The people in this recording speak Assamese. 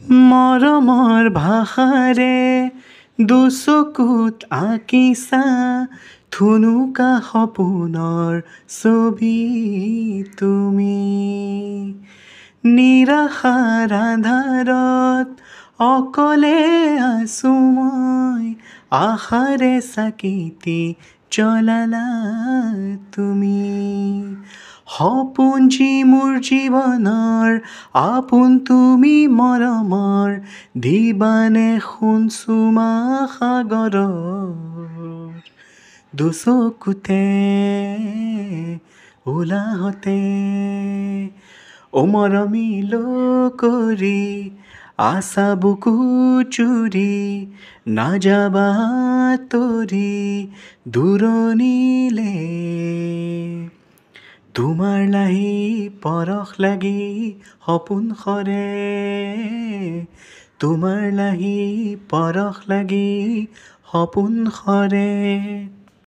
মৰমৰ ভাষাৰে দুচকুত আঁকিছা থুনুকা সপোনৰ ছবি তুমি। নিৰাশাৰ আন্ধাৰত অকলে আছো মই, আশাৰে চাকিতি জ্বলালা তুমি। সপোন মোৰ জীৱনৰ আপোন তুমি মৰমৰ, দিবানে সোণচুমা সাগৰৰ। দুচকুতে উলাহতে মৰমিলো কৰি আছা বুকু চুৰি, নাযাবা তৰি দূৰণিলে। তোমাৰ লাহি পৰশ লাগি সপোন সৰে, তোমাৰ লাহি পৰশ লাগি সপোন সৰে।